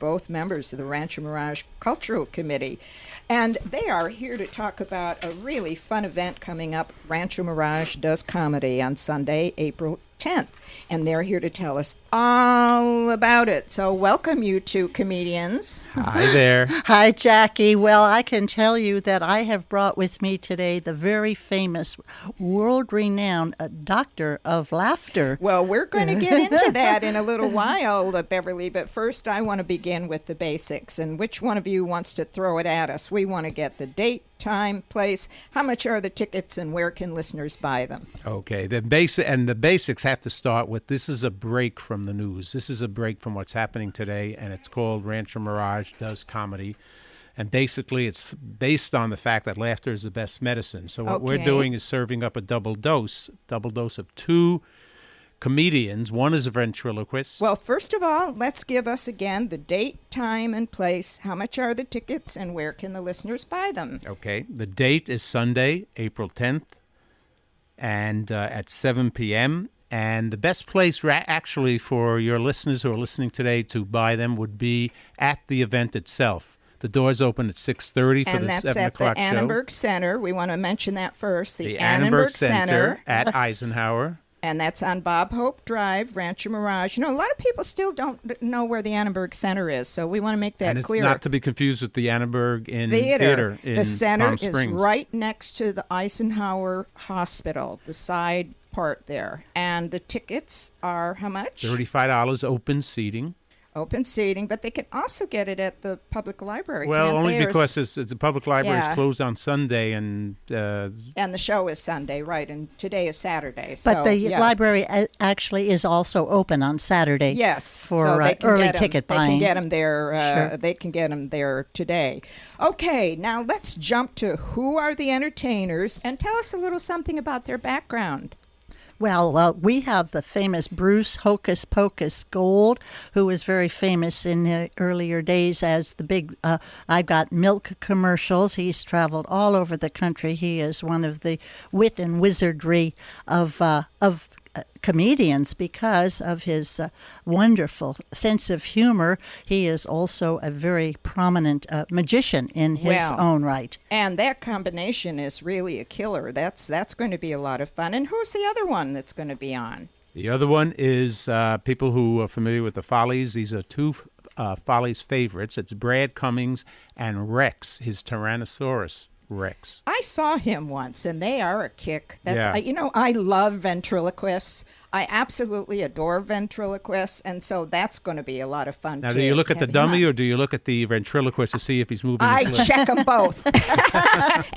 both members of the Rancho Mirage Cultural Committee. And they are here to talk about a really fun event coming up, Rancho Mirage Does Comedy, on Sunday, April 10th. And they're here to tell us all about it. So welcome, you two comedians. Hi there. Hi, Jackie. Well, I can tell you that I have brought with me today the very famous, world-renowned doctor of laughter. Well, we're going to get into that in a little while, Beverlee, but first I want to begin with the basics. And which one of you wants to throw it at us? We want to get the date, time, place, how much are the tickets, and where can listeners buy them? Okay, the basics have to start with, this is a break from the news. This is a break from what's happening today, and it's called Rancho Mirage Does Comedy. And basically, it's based on the fact that laughter is the best medicine. So what we're doing is serving up a double dose of two comedians. One is a ventriloquist. Well, first of all, let's give us again the date, time, and place. How much are the tickets, and where can the listeners buy them? Okay, the date is Sunday, April 10th, and at 7 p.m., and the best place actually for your listeners who are listening today to buy them would be at the event itself. The doors open at 6:30 for the 7 o'clock show. And that's at the Annenberg Center. We want to mention that first. The Annenberg Center at Eisenhower. And that's on Bob Hope Drive, Rancho Mirage. You know, a lot of people still don't know where the Annenberg Center is, so we want to make that clear. And it's not to be confused with the Annenberg Theater in The center Palm Springs. is right next to the Eisenhower Hospital, the side part there. And the tickets are how much? $35 open seating. Open seating, but they can also get it at the public library. Well, only because it's the public library is closed on Sunday, and the show is Sunday, right? And today is Saturday. But the library actually is also open on Saturday. Yes, for so early ticket They buying. can get them there. Sure. They can get them there today. Okay, now let's jump to who are the entertainers, and tell us a little something about their background. Well, we have the famous Bruce Hocus Pocus Gold, who was very famous in the earlier days as the big I've Got Milk commercials. He's traveled all over the country. He is one of the wit and wizardry of comedians because of his wonderful sense of humor. He is also a very prominent magician in his own right. And that combination is really a killer. That's going to be a lot of fun. And who's the other one that's going to be on? The other one is people who are familiar with the Follies. These are two Follies favorites. It's Brad Cummings and Rex, his Tyrannosaurus Rex. I saw him once, and they are a kick. Yeah. I love ventriloquists. I absolutely adore ventriloquists, and so that's going to be a lot of fun. Now, do you look at the dummy or do you look at the ventriloquist to see if he's moving his lips? I check them both,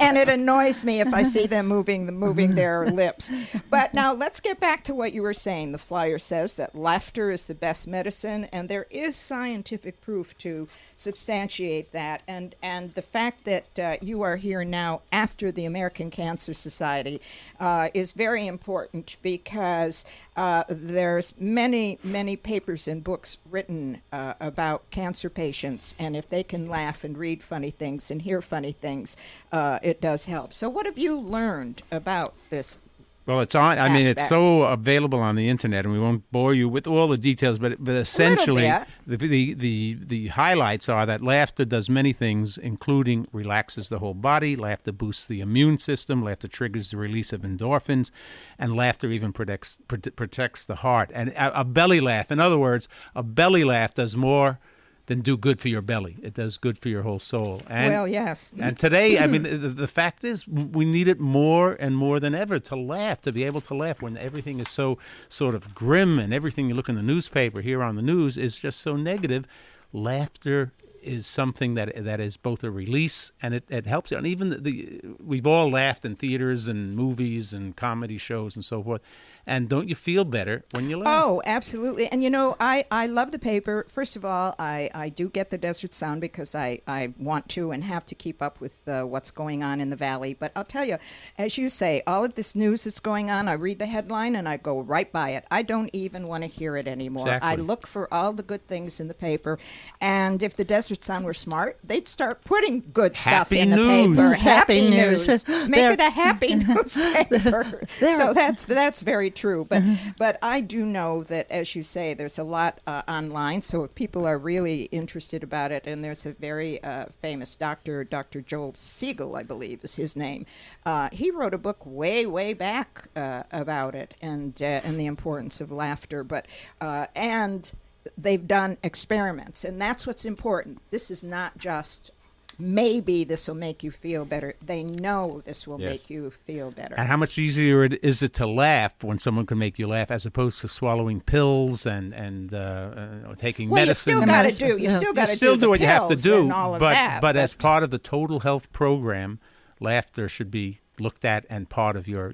and it annoys me if I see them moving their lips. But now let's get back to what you were saying. The flyer says that laughter is the best medicine, and there is scientific proof to substantiate that. And the fact that you are here now after the American Cancer Society is very important because there's many papers and books written about cancer patients, and if they can laugh and read funny things and hear funny things, it does help. So what have you learned about this? Well, it's on. I mean, it's so available on the internet, and we won't bore you with all the details. But essentially, the highlights are that laughter does many things, including relaxes the whole body. Laughter boosts the immune system. Laughter triggers the release of endorphins, and laughter even protects the heart. And a belly laugh, in other words, a belly laugh does more than do good for your belly. It does good for your whole soul. And, well, yes. And today, I mean, the fact is we need it more and more than ever to laugh, to be able to laugh when everything is so sort of grim and everything you look in the newspaper, here on the news, is just so negative. Laughter is something that is both a release and it helps you. And even we've all laughed in theaters and movies and comedy shows and so forth. And don't you feel better when you laugh? Oh, absolutely. And, I love the paper. First of all, I do get the Desert Sound because I want to and have to keep up with what's going on in the Valley. But I'll tell you, as you say, all of this news that's going on, I read the headline and I go right by it. I don't even want to hear it anymore. Exactly. I look for all the good things in the paper. And if the Desert Sound were smart, they'd start putting good stuff in the paper. Happy news. Make it a happy newspaper. So that's very true. But I do know that, as you say, there's a lot online. So if people are really interested about it, and there's a very famous doctor, Dr. Joel Siegel, I believe is his name. He wrote a book way back about it and the importance of laughter. But and they've done experiments, and that's what's important. This is not just maybe this will make you feel better. They know this will make you feel better. And how much easier is it to laugh when someone can make you laugh as opposed to swallowing pills and taking medicine? You still got to do. You still got to do what you have to do. But as part of the total health program, laughter should be looked at and part of your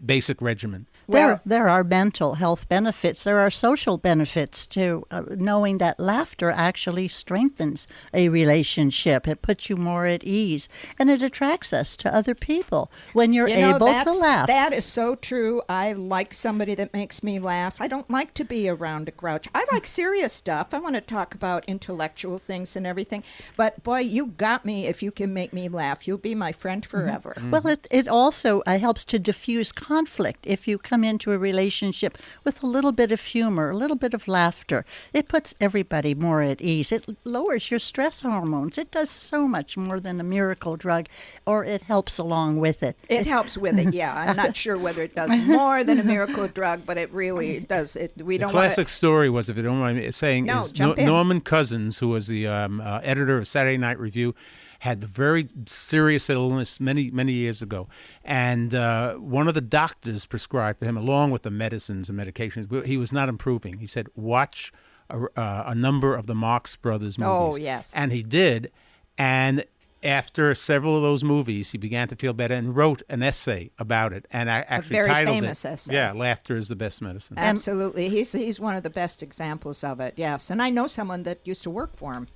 basic regimen. Well, there are mental health benefits. There are social benefits to knowing that laughter actually strengthens a relationship. It puts you more at ease, and it attracts us to other people when you're able to laugh. That is so true. I like somebody that makes me laugh. I don't like to be around a grouch. I like serious stuff. I want to talk about intellectual things and everything. But boy, you got me if you can make me laugh. You'll be my friend forever. Mm-hmm. Well, it also helps to diffuse conflict if you come into a relationship with a little bit of humor, a little bit of laughter. It puts everybody more at ease. It lowers your stress hormones. It does so much more than a miracle drug, or it helps along with it. It helps with it, yeah. I'm not sure whether it does more than a miracle drug, but it really does. The classic story was, if you don't mind me saying, Norman Cousins, who was the editor of Saturday Night Review, had a very serious illness many years ago, and one of the doctors prescribed for him, along with the medicines and medications, he was not improving. He said, watch a number of the Marx Brothers movies. Oh, yes. And he did, and after several of those movies, he began to feel better and wrote an essay about it, and I actually titled it. A very famous essay. Yeah, Laughter is the Best Medicine. Absolutely. He's one of the best examples of it, yes. And I know someone that used to work for him.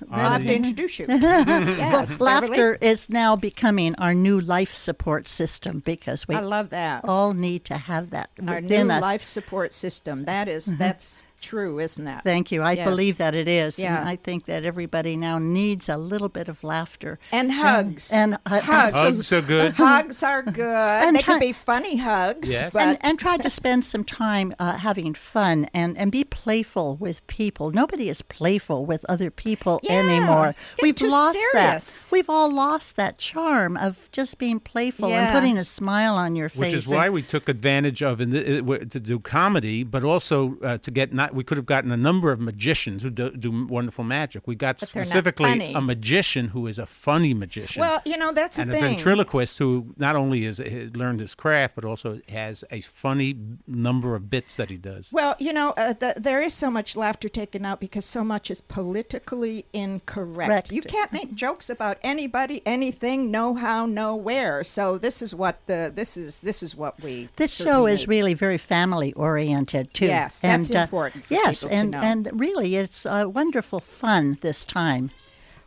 I'll have to introduce you. Well, laughter is now becoming our new life support system because we I love that. all need to have that our within new us. life support system. That's true, isn't that? Thank you. I Yes. believe that it is. Yeah. And I think that everybody now needs a little bit of laughter. And hugs. And hugs. Hugs are good. Hugs are good. And they can be funny hugs. Yes. But And try to spend some time having fun and be playful with people. Nobody is playful with other people anymore. We've too lost serious. that. We've all lost that charm of just being playful and putting a smile on your face. Which is why we took advantage of to do comedy, but also to get we could have gotten a number of magicians who do wonderful magic. We got specifically a magician who is a funny magician. Well, that's the thing. thing. And a ventriloquist who not only has learned his craft, but also has a funny number of bits that he does. Well, there is so much laughter taken out because so much is politically incorrect. You can't make jokes about anybody, anything, no how, no where. So this is what this is what we. This show is really very family oriented too. Yes, that's important for people to know. And really, it's wonderful fun this time.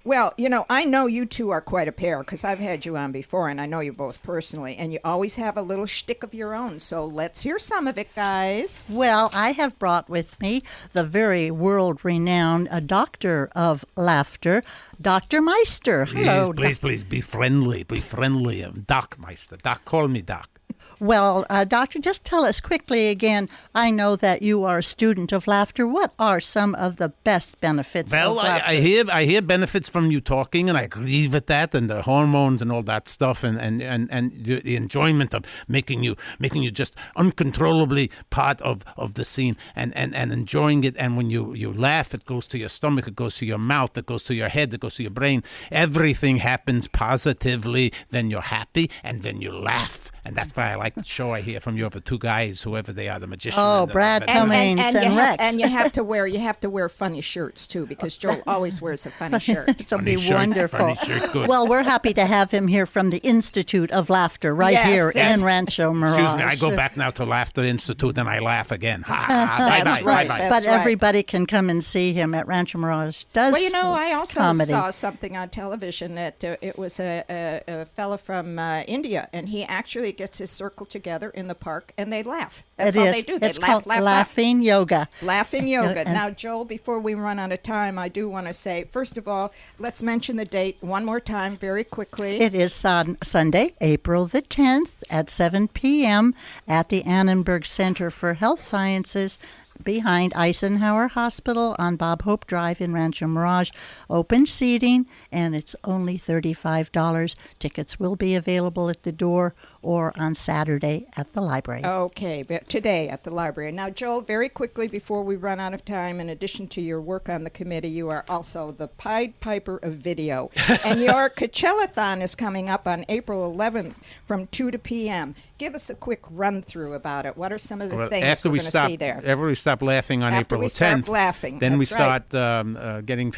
Well, I know you two are quite a pair because I've had you on before, and I know you both personally, and you always have a little shtick of your own. So let's hear some of it, guys. Well, I have brought with me the very world-renowned doctor of laughter, Dr. Meister. Hello. Please, be friendly. Be friendly. Doc Meister. Doc, call me Doc. Well, Doctor, just tell us quickly again. I know that you are a student of laughter. What are some of the best benefits of laughter? I hear benefits from you talking, and I agree with that, and the hormones and all that stuff, and the enjoyment of making you just uncontrollably part of the scene, and enjoying it. And when you laugh, it goes to your stomach, it goes to your mouth, it goes to your head, it goes to your brain. Everything happens positively. Then you're happy, and then you laugh. And that's why I like the show. I hear from you, the two guys, whoever they are, the magician. Oh, Brad Cummings and Rex. And you have to wear funny shirts too, because Joel always wears a funny shirt. It'll be wonderful. Funny shirt, good. Well, we're happy to have him here from the Institute of Laughter here in Rancho Mirage. Excuse me, I go back now to Laughter Institute and I laugh again. Bye-bye. Right. Bye-bye. But everybody can come and see him at Rancho Mirage Does Comedy. Well, I also saw something on television that it was a fellow from India, and he actually everybody gets his circle together in the park and they laugh. That's all they do. They It's laugh, called laugh, laughing yoga. Laughing yoga. And- Now, Joel, before we run out of time, I do want to say, first of all, let's mention the date one more time very quickly. It is Sunday, April the 10th at 7 p.m. at the Annenberg Center for Health Sciences behind Eisenhower Hospital on Bob Hope Drive in Rancho Mirage. Open seating, and it's only $35. Tickets will be available at the door or on Saturday at the library. Okay, but today at the library. Now, Joel, very quickly before we run out of time, in addition to your work on the committee, you are also the Pied Piper of video. And your Coachella-thon is coming up on April 11th from 2 to p.m. Give us a quick run-through about it. What are some of the things after we're we going to stop, see there? After we stop laughing on After April we 10th, start laughing, then we that's right. start getting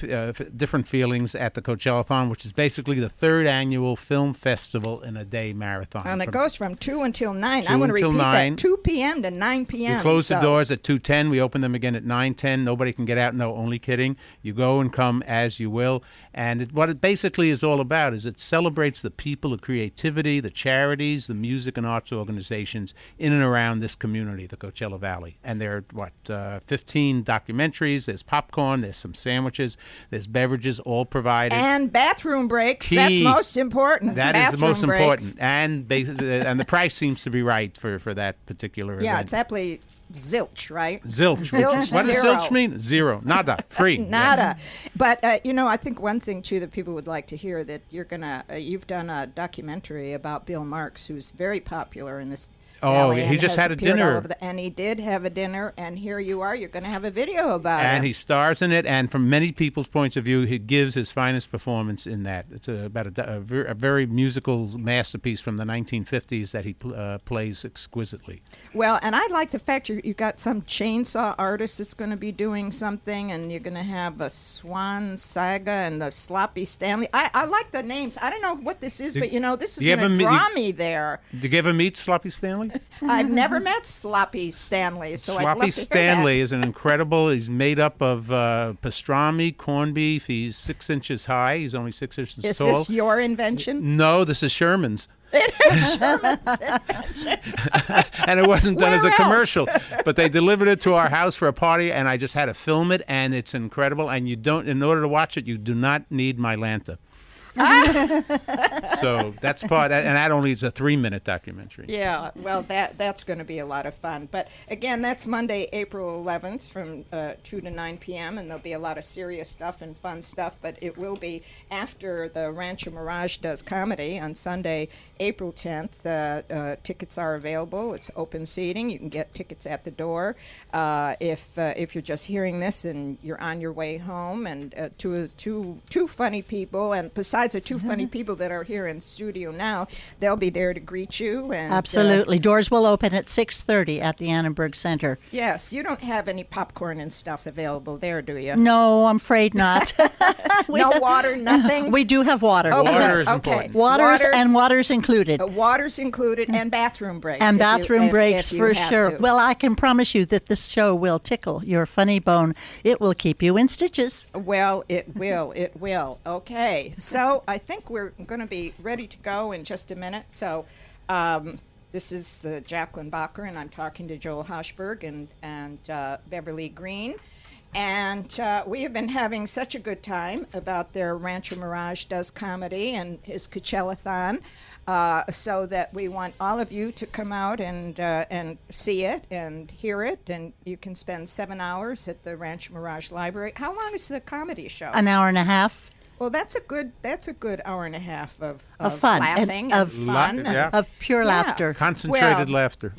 different feelings at the Coachella-thon, which is basically the third annual film festival in a day marathon. And it goes from 2 until 9. 2 I want to until repeat 9. that. 2 p.m. to 9 p.m. We close the doors at 2:10. We open them again at 9:10. Nobody can get out. No, only kidding. You go and come as you will. And what it basically is all about is it celebrates the people, the creativity, the charities, the music and arts organizations in and around this community, the Coachella Valley. And there are, 15 documentaries. There's popcorn. There's some sandwiches. There's beverages, all provided. And bathroom breaks. Key. That's most important. That is the most Bathroom breaks. important. And and the price seems to be right for that particular event. Yeah, it's aptly zilch, right? Zilch. Zilch, What does zero. zilch mean? Zero. Nada. Free. Nada. But I think one thing too that people would like to hear that you've done a documentary about Bill Marks, who's very popular in this. Oh, valley he and just has had a appeared all dinner. over and he did have a dinner, and here you are. You're going to have a video about it. And he stars in it, and from many people's points of view, he gives his finest performance in that. It's about a very musical masterpiece from the 1950s that he plays exquisitely. Well, and I like the fact you got some chainsaw artist that's going to be doing something, and you're going to have a Swan Saga and the Sloppy Stanley. I like the names. I don't know what this is, but this is going to draw me there. Did you ever meet Sloppy Stanley? I've never met Sloppy Stanley, so I'd love Sloppy to hear Stanley that. is an incredible. He's made up of pastrami, corned beef. He's 6 inches high. He's only 6 inches Is tall. this your invention? No, this is Sherman's. It is Sherman's invention. And it wasn't done as a Where else? commercial, but they delivered it to our house for a party, and I just had to film it, and it's incredible. And in order to watch it, you do not need Mylanta. So that's and that only is a 3-minute documentary. Yeah, well, that's going to be a lot of fun. But again, that's Monday, April 11th from 2 to 9 p.m., and there'll be a lot of serious stuff and fun stuff, but it will be after the Rancho Mirage Does Comedy on Sunday, April 10th. Tickets are available. It's open seating. You can get tickets at the door. If you're just hearing this and you're on your way home, and two funny people, and besides the two funny people that are here in studio now, they'll be there to greet you. And Absolutely. Doors will open at 6:30 at the Annenberg Center. yes, you don't have any popcorn and stuff available there, do you? No, I'm afraid not. No water, nothing? We do have water. Oh, Water good. is Okay. important. Water's included. Water's included, and bathroom breaks. And if you- bathroom if breaks you for have sure. to. Well, I can promise you that this show will tickle your funny bone. It will keep you in stitches. Well, it will. It will. Okay. So I think we're going to be ready to go in just a minute. So this is Jacqueline Bacher, and I'm talking to Joel Hochberg and Beverlee Greene. And we have been having such a good time about their Rancho Mirage Does Comedy and his Coachella-thon, so that we want all of you to come out and see it and hear it. And you can spend 7 hours at the Rancho Mirage Library. How long is the comedy show? An hour and a half. Well, that's a good hour and a half of fun laughing and and fun. yeah. Of pure Yeah. laughter. Concentrated Well, laughter.